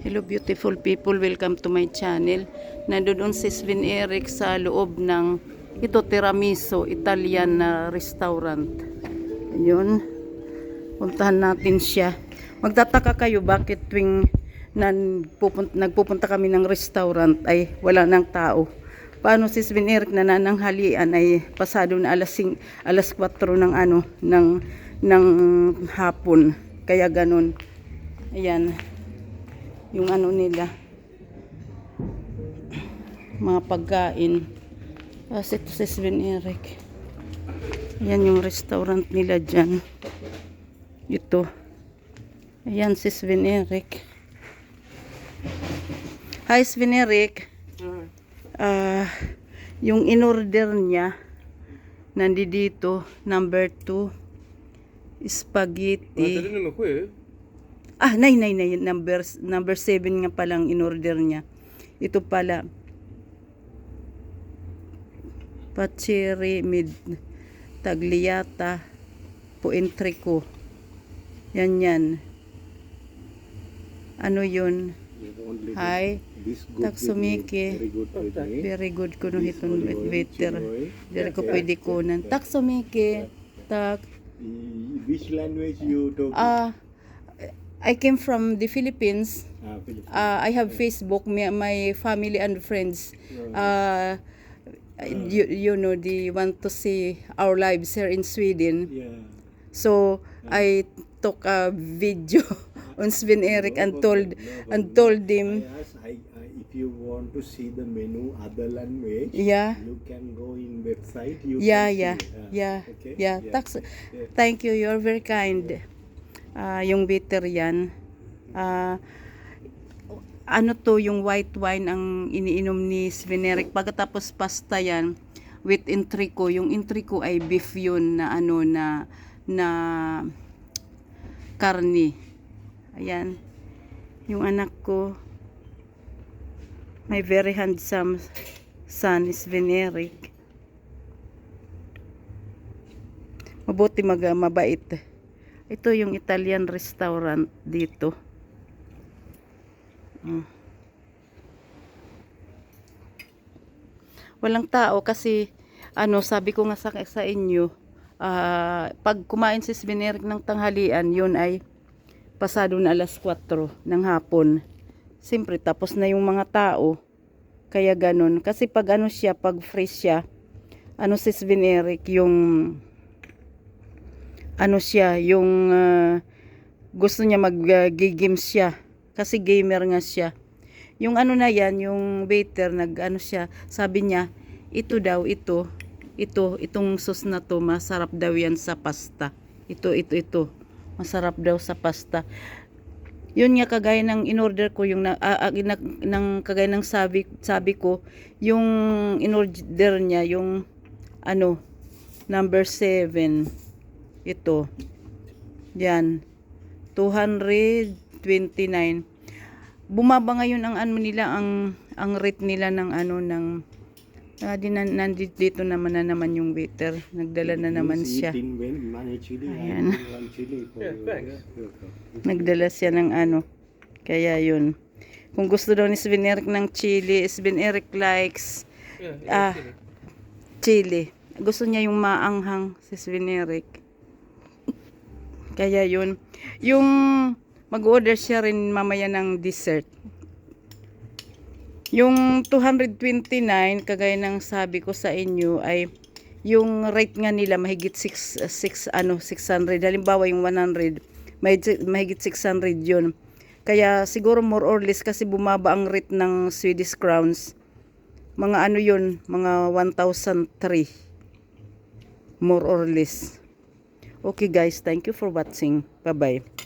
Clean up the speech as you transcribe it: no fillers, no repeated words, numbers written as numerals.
Hello beautiful people, welcome to my channel. Nandoon si Sven Eric sa loob ng tiramisu, Italian na restaurant. Ayun, puntahan natin siya. Magtataka kayo bakit tuwing nagpupunta kami ng restaurant ay wala ng tao. Paano si Sven Eric na nananghalian ay pasado na alas 4 ng hapon. Kaya ganun. Ayan. Yung nila, mga pagkain. Kasi ito si Sven Eric. Ayan yung restaurant nila dyan. Ito. Ayan si Sven Eric. Hi Sven Eric. Yung in-order niya, nandito, number 2, spaghetti. Nay, number 7 nga palang in-order niya. Ito pala, pacheri mid tagliata po entrico. Yan. Ano yun? Hi, taksumiki. Very good kuno hitong better. Very ko pwede kunan. Taksumiki. Which language you talk? I came from the Philippines. I have Facebook, my family and friends. You know, they want to see our lives here in Sweden. Yeah. So I took a video on Sven Eric and told him. I asked, if you want to see the menu other language, Yeah. you can go in website. You Yeah. can see. Okay? Yeah. Thank you. You're very kind. Yung bitter yan. Ano to, yung white wine ang iniinom ni Sven Eric. Pagkatapos pasta yan with entrico. Yung entrico ay beef yun na na karni. Ayan. Yung anak ko, my very handsome son, Sven Eric. Mabuti mabait. Ito yung Italian restaurant dito. Walang tao kasi sabi ko nga sa inyo, pag kumain si Sven Eric ng tanghalian, yun ay pasado na alas 4 ng hapon. Siyempre tapos na yung mga tao. Kaya ganun. Kasi pag pag fresh siya, si Sven Eric yung gusto niya mag-games siya kasi gamer nga siya. Yung na yan, yung waiter sabi niya, itong sauce na to masarap daw yan sa pasta. Ito masarap daw sa pasta. Yun nga kagaya ng in-order ko, yung kagaya ng sabi ko, yung in-order niya yung number 7. Ito. Yan. 229. Bumaba ngayon ang nila, ang rate nila ng nandito naman yung waiter. Nagdala na naman siya. Ayan. Nagdala siya ng Kaya yun. Kung gusto daw ni Sven Eric ng chili, Sven Eric likes chili. Gusto niya yung maanghang si Sven Eric. Kaya yun. Yung mag-order siya rin mamaya ng dessert. Yung 229, kagaya ng sabi ko sa inyo, ay yung rate nga nila mahigit 600. Halimbawa yung 100, mahigit 600 yun. Kaya siguro more or less kasi bumaba ang rate ng Swedish crowns. Mga yun, mga 1,003. More or less. Okay guys, thank you for watching. Bye-bye.